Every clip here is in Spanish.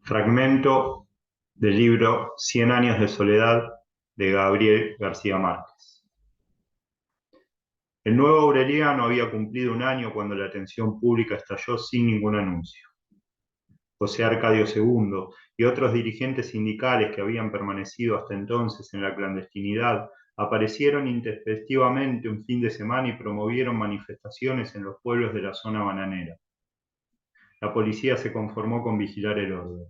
Fragmento del libro Cien años de soledad de Gabriel García Márquez. El nuevo Aureliano había cumplido un año cuando la atención pública estalló sin ningún anuncio. José Arcadio II y otros dirigentes sindicales que habían permanecido hasta entonces en la clandestinidad aparecieron intempestivamente un fin de semana y promovieron manifestaciones en los pueblos de la zona bananera. La policía se conformó con vigilar el orden.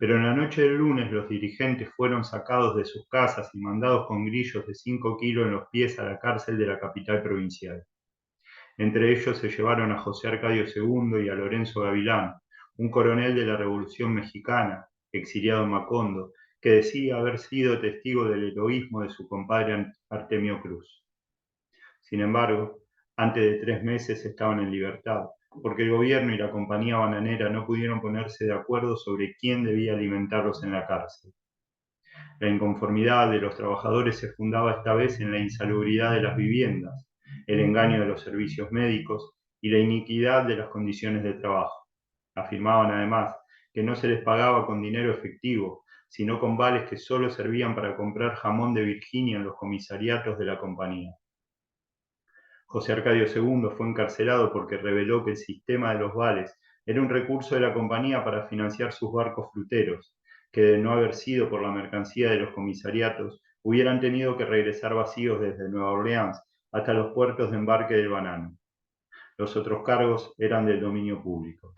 Pero en la noche del lunes los dirigentes fueron sacados de sus casas y mandados con grillos de 5 kilos en los pies a la cárcel de la capital provincial. Entre ellos se llevaron a José Arcadio II y a Lorenzo Gavilán, un coronel de la Revolución Mexicana, exiliado en Macondo, que decía haber sido testigo del heroísmo de su compadre Artemio Cruz. Sin embargo, antes de 3 meses estaban en libertad, porque el gobierno y la compañía bananera no pudieron ponerse de acuerdo sobre quién debía alimentarlos en la cárcel. La inconformidad de los trabajadores se fundaba esta vez en la insalubridad de las viviendas, el engaño de los servicios médicos y la iniquidad de las condiciones de trabajo. Afirmaban además que no se les pagaba con dinero efectivo, sino con vales que solo servían para comprar jamón de Virginia en los comisariatos de la compañía. José Arcadio II fue encarcelado porque reveló que el sistema de los vales era un recurso de la compañía para financiar sus barcos fruteros, que de no haber sido por la mercancía de los comisariatos, hubieran tenido que regresar vacíos desde Nueva Orleans hasta los puertos de embarque del Banano. Los otros cargos eran del dominio público.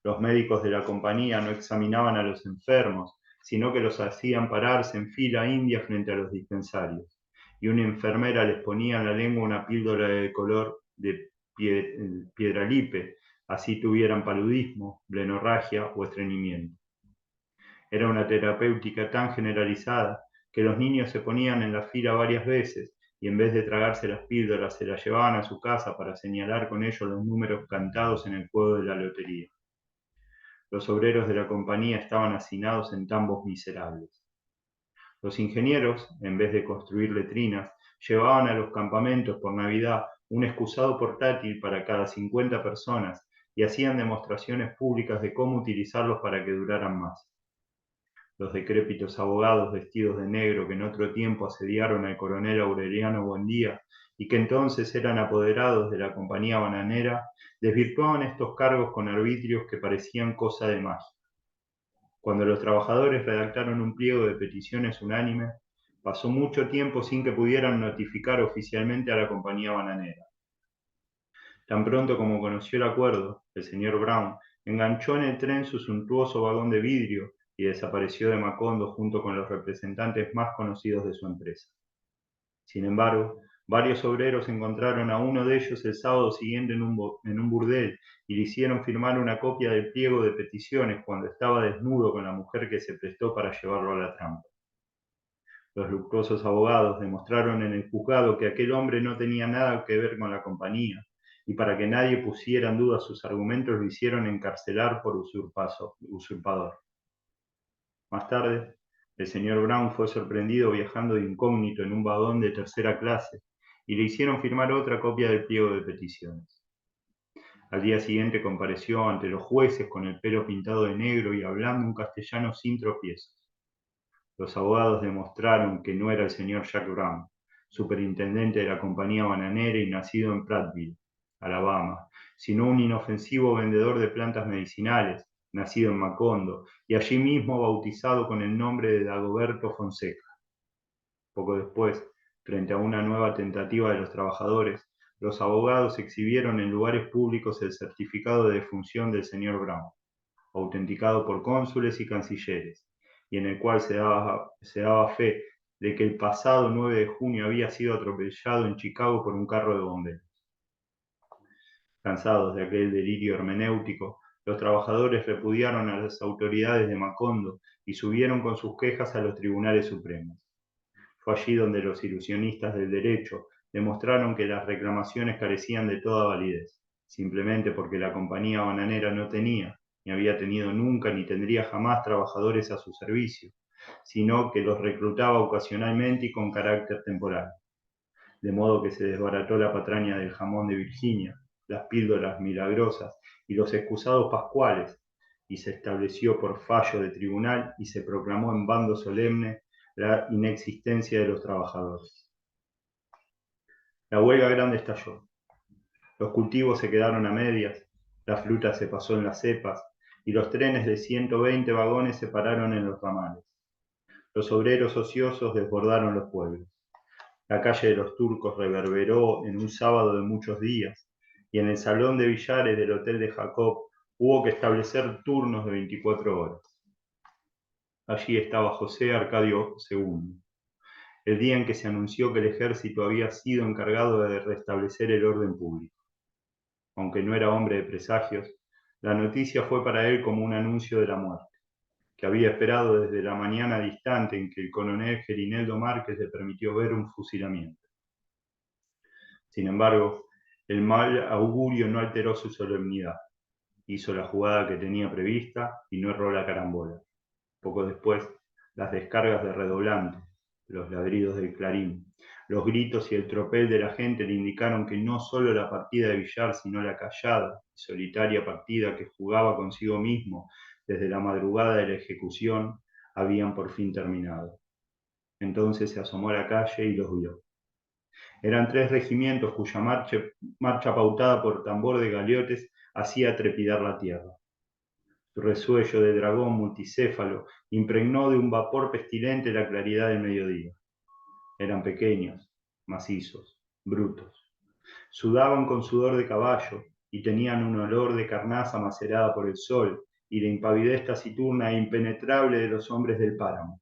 Los médicos de la compañía no examinaban a los enfermos, sino que los hacían pararse en fila india frente a los dispensarios, y una enfermera les ponía en la lengua una píldora de color de piedralipe, así tuvieran paludismo, blenorragia o estreñimiento. Era una terapéutica tan generalizada que los niños se ponían en la fila varias veces y en vez de tragarse las píldoras se las llevaban a su casa para señalar con ellos los números cantados en el juego de la lotería. Los obreros de la compañía estaban hacinados en tambos miserables. Los ingenieros, en vez de construir letrinas, llevaban a los campamentos por Navidad un excusado portátil para cada 50 personas y hacían demostraciones públicas de cómo utilizarlos para que duraran más. Los decrépitos abogados vestidos de negro que en otro tiempo asediaron al coronel Aureliano Buendía y que entonces eran apoderados de la compañía bananera, desvirtuaban estos cargos con arbitrios que parecían cosa de magia. Cuando los trabajadores redactaron un pliego de peticiones unánime, pasó mucho tiempo sin que pudieran notificar oficialmente a la compañía bananera. Tan pronto como conoció el acuerdo, el señor Brown enganchó en el tren su suntuoso vagón de vidrio y desapareció de Macondo junto con los representantes más conocidos de su empresa. Sin embargo, varios obreros encontraron a uno de ellos el sábado siguiente en un burdel y le hicieron firmar una copia del pliego de peticiones cuando estaba desnudo con la mujer que se prestó para llevarlo a la trampa. Los luctuosos abogados demostraron en el juzgado que aquel hombre no tenía nada que ver con la compañía, y para que nadie pusiera en duda sus argumentos lo hicieron encarcelar por usurpador. Más tarde, el señor Brown fue sorprendido viajando de incógnito en un vagón de tercera clase y le hicieron firmar otra copia del pliego de peticiones. Al día siguiente compareció ante los jueces con el pelo pintado de negro y hablando un castellano sin tropiezos. Los abogados demostraron que no era el señor Jack Brown, superintendente de la compañía bananera y nacido en Prattville, Alabama, sino un inofensivo vendedor de plantas medicinales, nacido en Macondo, y allí mismo bautizado con el nombre de Dagoberto Fonseca. Poco después, frente a una nueva tentativa de los trabajadores, los abogados exhibieron en lugares públicos el certificado de defunción del señor Brown, autenticado por cónsules y cancilleres, y en el cual se daba fe de que el pasado 9 de junio había sido atropellado en Chicago por un carro de bomberos. Cansados de aquel delirio hermenéutico, los trabajadores repudiaron a las autoridades de Macondo y subieron con sus quejas a los tribunales supremos. Fue allí donde los ilusionistas del derecho demostraron que las reclamaciones carecían de toda validez, simplemente porque la compañía bananera no tenía, ni había tenido nunca ni tendría jamás trabajadores a su servicio, sino que los reclutaba ocasionalmente y con carácter temporal. De modo que se desbarató la patraña del jamón de Virginia, las píldoras milagrosas y los excusados pascuales, y se estableció por fallo de tribunal y se proclamó en bando solemne la inexistencia de los trabajadores. La huelga grande estalló. Los cultivos se quedaron a medias, la fruta se pasó en las cepas y los trenes de 120 vagones se pararon en los ramales. Los obreros ociosos desbordaron los pueblos. La calle de los Turcos reverberó en un sábado de muchos días y en el salón de billares del Hotel de Jacob hubo que establecer turnos de 24 horas. Allí estaba José Arcadio II, el día en que se anunció que el ejército había sido encargado de restablecer el orden público. Aunque no era hombre de presagios, la noticia fue para él como un anuncio de la muerte, que había esperado desde la mañana distante en que el coronel Gerineldo Márquez le permitió ver un fusilamiento. Sin embargo, el mal augurio no alteró su solemnidad. Hizo la jugada que tenía prevista y no erró la carambola. Poco después, las descargas de redoblante, los ladridos del clarín, los gritos y el tropel de la gente le indicaron que no solo la partida de billar, sino la callada y solitaria partida que jugaba consigo mismo desde la madrugada de la ejecución habían por fin terminado. Entonces se asomó a la calle y los vio. Eran 3 regimientos cuya marcha pautada por tambor de galeotes hacía trepidar la tierra. Su resuello de dragón multicéfalo impregnó de un vapor pestilente la claridad del mediodía. Eran pequeños, macizos, brutos. Sudaban con sudor de caballo y tenían un olor de carnaza macerada por el sol y la impavidez taciturna e impenetrable de los hombres del páramo.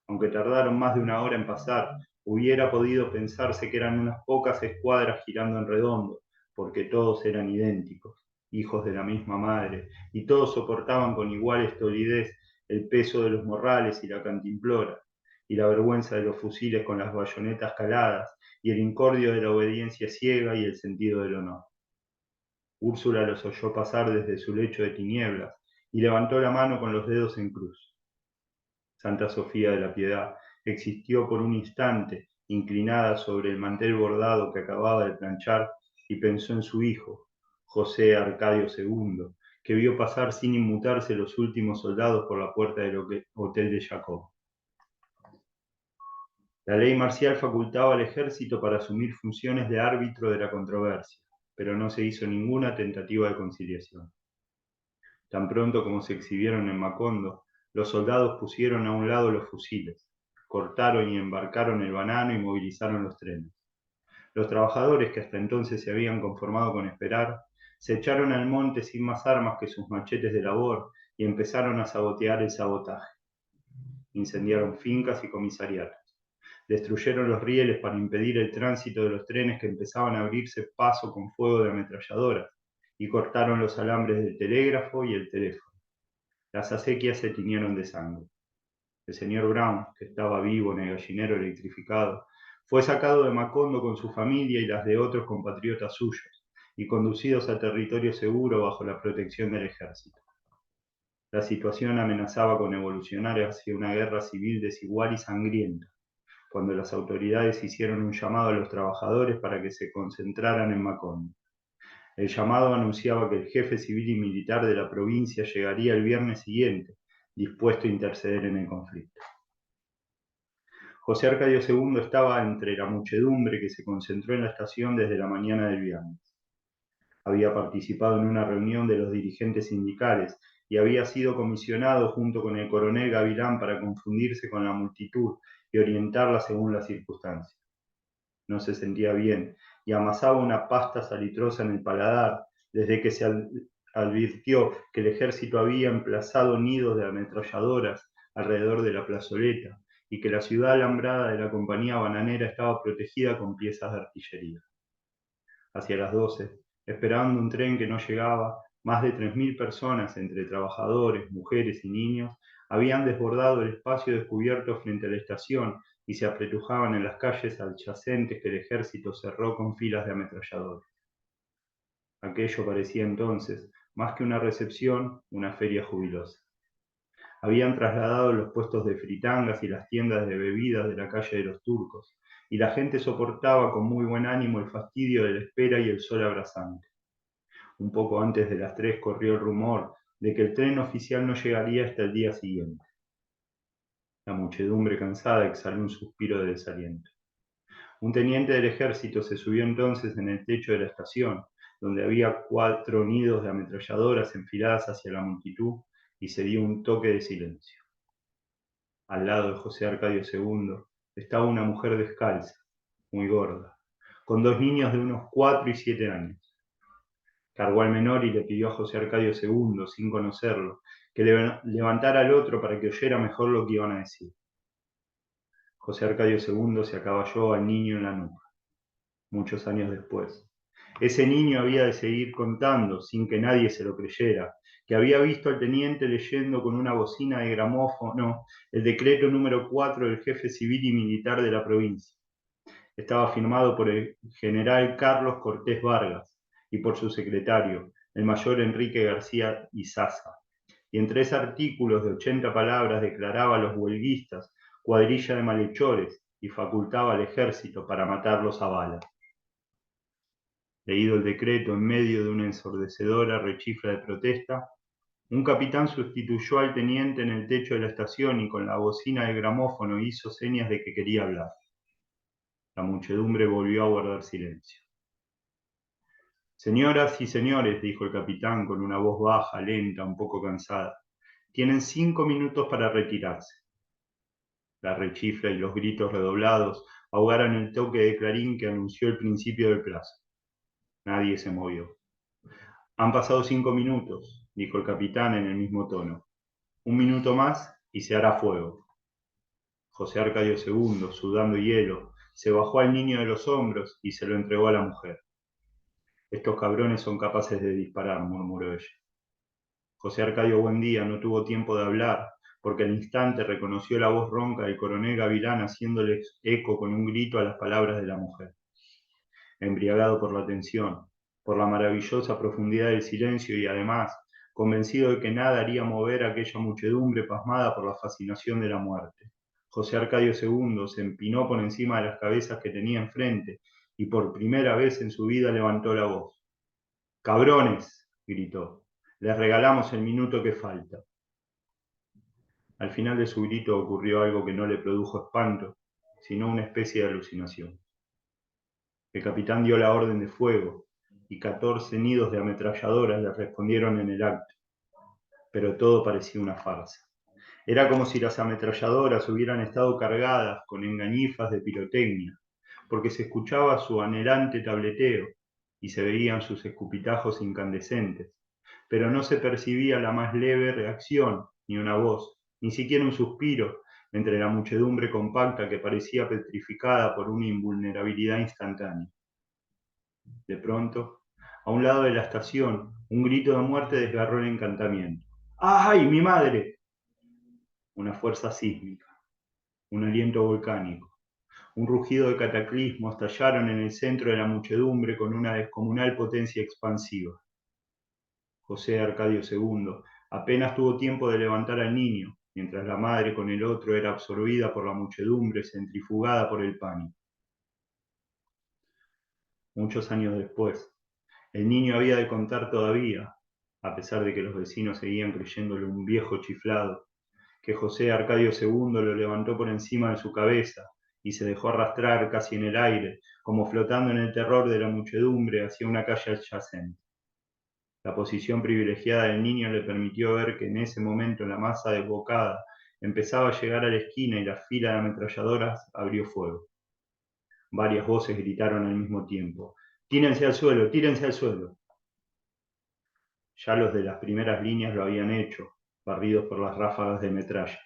Aunque tardaron más de una hora en pasar, hubiera podido pensarse que eran unas pocas escuadras girando en redondo, porque todos eran idénticos, hijos de la misma madre, y todos soportaban con igual estolidez el peso de los morrales y la cantimplora, y la vergüenza de los fusiles con las bayonetas caladas, y el incordio de la obediencia ciega y el sentido del honor. Úrsula los oyó pasar desde su lecho de tinieblas, y levantó la mano con los dedos en cruz. Santa Sofía de la Piedad existió por un instante, inclinada sobre el mantel bordado que acababa de planchar, y pensó en su hijo, José Arcadio II, que vio pasar sin inmutarse los últimos soldados por la puerta del Hotel de Jacob. La ley marcial facultaba al ejército para asumir funciones de árbitro de la controversia, pero no se hizo ninguna tentativa de conciliación. Tan pronto como se exhibieron en Macondo, los soldados pusieron a un lado los fusiles, cortaron y embarcaron el banano y movilizaron los trenes. Los trabajadores, que hasta entonces se habían conformado con esperar, se echaron al monte sin más armas que sus machetes de labor y empezaron a sabotear el sabotaje. Incendiaron fincas y comisariatos. Destruyeron los rieles para impedir el tránsito de los trenes que empezaban a abrirse paso con fuego de ametralladoras y cortaron los alambres del telégrafo y el teléfono. Las acequias se tiñeron de sangre. El señor Brown, que estaba vivo en el gallinero electrificado, fue sacado de Macondo con su familia y las de otros compatriotas suyos, y conducidos a territorio seguro bajo la protección del ejército. La situación amenazaba con evolucionar hacia una guerra civil desigual y sangrienta, cuando las autoridades hicieron un llamado a los trabajadores para que se concentraran en Macondo. El llamado anunciaba que el jefe civil y militar de la provincia llegaría el viernes siguiente, dispuesto a interceder en el conflicto. José Arcadio II estaba entre la muchedumbre que se concentró en la estación desde la mañana del viernes. Había participado en una reunión de los dirigentes sindicales y había sido comisionado junto con el coronel Gavilán para confundirse con la multitud y orientarla según las circunstancias. No se sentía bien y amasaba una pasta salitrosa en el paladar desde que se advirtió que el ejército había emplazado nidos de ametralladoras alrededor de la plazoleta y que la ciudad alambrada de la compañía bananera estaba protegida con piezas de artillería. Hacia las 12, esperando un tren que no llegaba, más de 3.000 personas, entre trabajadores, mujeres y niños, habían desbordado el espacio descubierto frente a la estación y se apretujaban en las calles adyacentes que el ejército cerró con filas de ametralladores. Aquello parecía entonces, más que una recepción, una feria jubilosa. Habían trasladado los puestos de fritangas y las tiendas de bebidas de la calle de los Turcos, y la gente soportaba con muy buen ánimo el fastidio de la espera y el sol abrasante. Un poco antes de las 3 corrió el rumor de que el tren oficial no llegaría hasta el día siguiente. La muchedumbre cansada exhaló un suspiro de desaliento. Un teniente del ejército se subió entonces en el techo de la estación, donde había 4 nidos de ametralladoras enfiladas hacia la multitud, y se dio un toque de silencio. Al lado de José Arcadio II estaba una mujer descalza, muy gorda, con 2 niños de unos 4 y 7 años. Cargó al menor y le pidió a José Arcadio II, sin conocerlo, que levantara al otro para que oyera mejor lo que iban a decir. José Arcadio II se acaballó al niño en la nuca. Muchos años después, ese niño había de seguir contando, sin que nadie se lo creyera, que había visto al teniente leyendo con una bocina de gramófono el decreto número 4 del jefe civil y militar de la provincia. Estaba firmado por el general Carlos Cortés Vargas y por su secretario, el mayor Enrique García Izaza. Y en 3 artículos de 80 palabras declaraba a los huelguistas cuadrilla de malhechores y facultaba al ejército para matarlos a bala. Leído el decreto en medio de una ensordecedora rechifla de protesta, un capitán sustituyó al teniente en el techo de la estación y con la bocina del gramófono hizo señas de que quería hablar. La muchedumbre volvió a guardar silencio. Señoras y señores, dijo el capitán con una voz baja, lenta, un poco cansada, tienen 5 minutos para retirarse. La rechifla y los gritos redoblados ahogaron el toque de clarín que anunció el principio del plazo. Nadie se movió. Han pasado 5 minutos, dijo el capitán en el mismo tono. 1 minuto más y se hará fuego. José Arcadio II, sudando hielo, se bajó al niño de los hombros y se lo entregó a la mujer. Estos cabrones son capaces de disparar, murmuró ella. José Arcadio Buendía no tuvo tiempo de hablar, porque al instante reconoció la voz ronca del coronel Gavilán haciéndole eco con un grito a las palabras de la mujer. Embriagado por la tensión, por la maravillosa profundidad del silencio y además convencido de que nada haría mover a aquella muchedumbre pasmada por la fascinación de la muerte, José Arcadio II se empinó por encima de las cabezas que tenía enfrente y por primera vez en su vida levantó la voz. ¡Cabrones!, gritó. Les regalamos el minuto que falta. Al final de su grito ocurrió algo que no le produjo espanto, sino una especie de alucinación. El capitán dio la orden de fuego y 14 nidos de ametralladoras le respondieron en el acto, pero todo parecía una farsa. Era como si las ametralladoras hubieran estado cargadas con engañifas de pirotecnia, porque se escuchaba su anhelante tableteo y se veían sus escupitajos incandescentes, pero no se percibía la más leve reacción, ni una voz, ni siquiera un suspiro, entre la muchedumbre compacta que parecía petrificada por una invulnerabilidad instantánea. De pronto, a un lado de la estación, un grito de muerte desgarró el encantamiento. ¡Ay, mi madre! Una fuerza sísmica, un aliento volcánico, un rugido de cataclismo estallaron en el centro de la muchedumbre con una descomunal potencia expansiva. José Arcadio II apenas tuvo tiempo de levantar al niño, mientras la madre con el otro era absorbida por la muchedumbre, centrifugada por el pánico. Muchos años después, el niño había de contar todavía, a pesar de que los vecinos seguían creyéndole un viejo chiflado, que José Arcadio II lo levantó por encima de su cabeza y se dejó arrastrar casi en el aire, como flotando en el terror de la muchedumbre hacia una calle adyacente. La posición privilegiada del niño le permitió ver que en ese momento la masa desbocada empezaba a llegar a la esquina y la fila de ametralladoras abrió fuego. Varias voces gritaron al mismo tiempo: ¡Tírense al suelo! ¡Tírense al suelo! Ya los de las primeras líneas lo habían hecho, barridos por las ráfagas de metralla.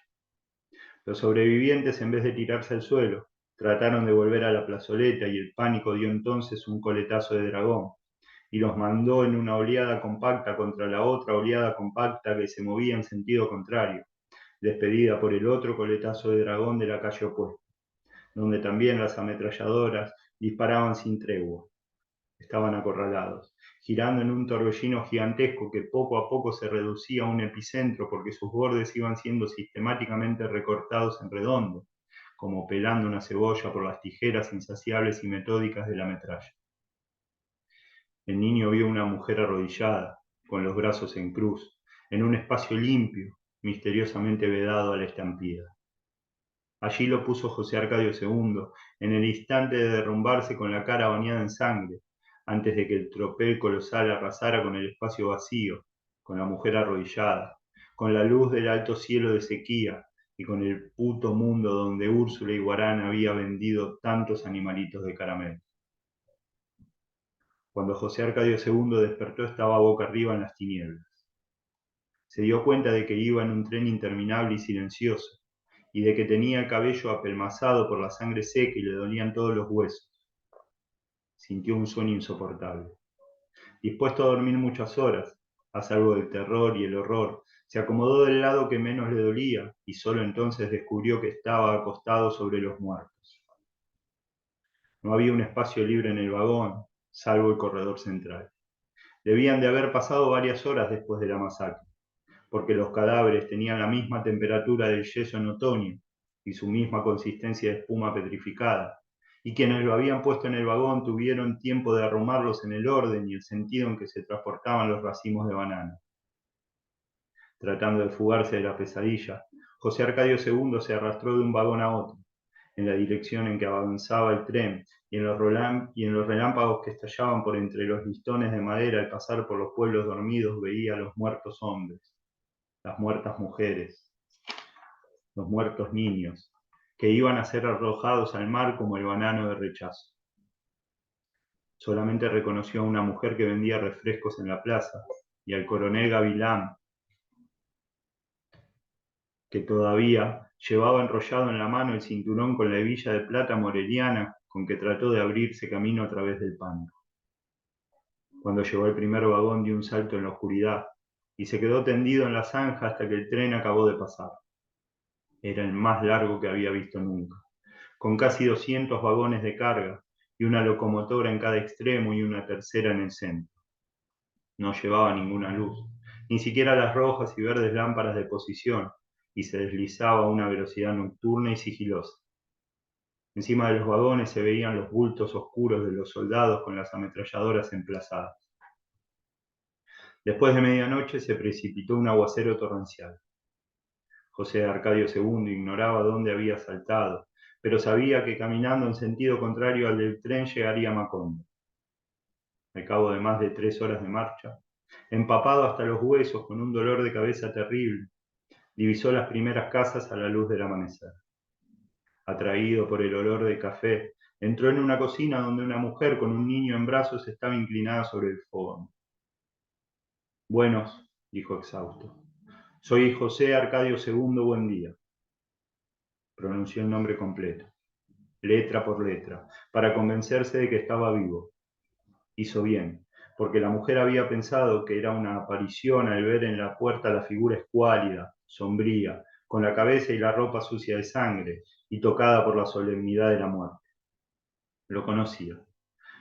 Los sobrevivientes, en vez de tirarse al suelo, trataron de volver a la plazoleta y el pánico dio entonces un coletazo de dragón y los mandó en una oleada compacta contra la otra oleada compacta que se movía en sentido contrario, despedida por el otro coletazo de dragón de la calle opuesta, donde también las ametralladoras disparaban sin tregua. Estaban acorralados, girando en un torbellino gigantesco que poco a poco se reducía a un epicentro porque sus bordes iban siendo sistemáticamente recortados en redondo, como pelando una cebolla por las tijeras insaciables y metódicas de la metralla. El niño vio una mujer arrodillada, con los brazos en cruz, en un espacio limpio, misteriosamente vedado a la estampida. Allí lo puso José Arcadio II, en el instante de derrumbarse con la cara bañada en sangre, antes de que el tropel colosal arrasara con el espacio vacío, con la mujer arrodillada, con la luz del alto cielo de sequía y con el puto mundo donde Úrsula Iguarán había vendido tantos animalitos de caramelo. Cuando José Arcadio II despertó estaba boca arriba en las tinieblas. Se dio cuenta de que iba en un tren interminable y silencioso, y de que tenía el cabello apelmazado por la sangre seca y le dolían todos los huesos. Sintió un sueño insoportable. Dispuesto a dormir muchas horas, a salvo del terror y el horror, se acomodó del lado que menos le dolía y solo entonces descubrió que estaba acostado sobre los muertos. No había un espacio libre en el vagón, salvo el corredor central. Debían de haber pasado varias horas después de la masacre, porque los cadáveres tenían la misma temperatura del yeso en otoño y su misma consistencia de espuma petrificada, y quienes lo habían puesto en el vagón tuvieron tiempo de arrumarlos en el orden y el sentido en que se transportaban los racimos de banana. Tratando de fugarse de la pesadilla, José Arcadio II se arrastró de un vagón a otro, en la dirección en que avanzaba el tren, y en los relámpagos que estallaban por entre los listones de madera al pasar por los pueblos dormidos veía a los muertos hombres, las muertas mujeres, los muertos niños, que iban a ser arrojados al mar como el banano de rechazo. Solamente reconoció a una mujer que vendía refrescos en la plaza y al coronel Gavilán, que todavía llevaba enrollado en la mano el cinturón con la hebilla de plata moreliana con que trató de abrirse camino a través del panto. Cuando llegó el primer vagón dio un salto en la oscuridad y se quedó tendido en la zanja hasta que el tren acabó de pasar. Era el más largo que había visto nunca, con casi 200 vagones de carga y una locomotora en cada extremo y una tercera en el centro. No llevaba ninguna luz, ni siquiera las rojas y verdes lámparas de posición, y se deslizaba a una velocidad nocturna y sigilosa. Encima de los vagones se veían los bultos oscuros de los soldados con las ametralladoras emplazadas. Después de medianoche se precipitó un aguacero torrencial. José Arcadio II ignoraba dónde había saltado, pero sabía que caminando en sentido contrario al del tren llegaría a Macondo. Al cabo de más de 3 horas de marcha, empapado hasta los huesos con un dolor de cabeza terrible, divisó las primeras casas a la luz del amanecer. Atraído por el olor de café, entró en una cocina donde una mujer con un niño en brazos estaba inclinada sobre el fogón. Buenos, dijo exhausto. Soy José Arcadio II Buendía. Pronunció el nombre completo, letra por letra, para convencerse de que estaba vivo. Hizo bien, porque la mujer había pensado que era una aparición al ver en la puerta la figura escuálida, sombría, con la cabeza y la ropa sucia de sangre y tocada por la solemnidad de la muerte. Lo conocía.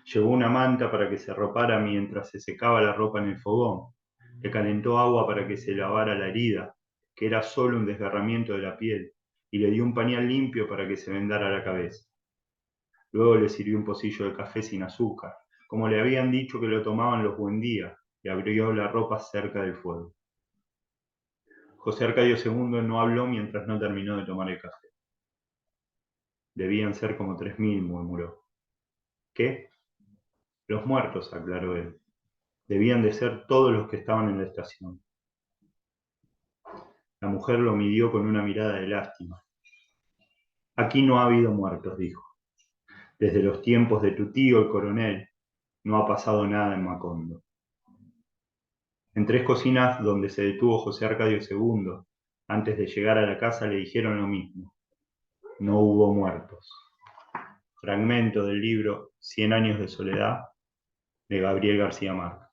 Llevó una manta para que se arropara mientras se secaba la ropa en el fogón. Le calentó agua para que se lavara la herida, que era solo un desgarramiento de la piel, y le dio un pañal limpio para que se vendara la cabeza. Luego le sirvió un pocillo de café sin azúcar, como le habían dicho que lo tomaban los Buendía, y abrió la ropa cerca del fuego. José Arcadio II no habló mientras no terminó de tomar el café. Debían ser como 3000, murmuró. ¿Qué? Los muertos, aclaró él. Debían de ser todos los que estaban en la estación. La mujer lo midió con una mirada de lástima. Aquí no ha habido muertos, dijo. Desde los tiempos de tu tío, el coronel, no ha pasado nada en Macondo. En 3 cocinas donde se detuvo José Arcadio II, antes de llegar a la casa le dijeron lo mismo. No hubo muertos. Fragmento del libro 100 años de soledad de Gabriel García Márquez.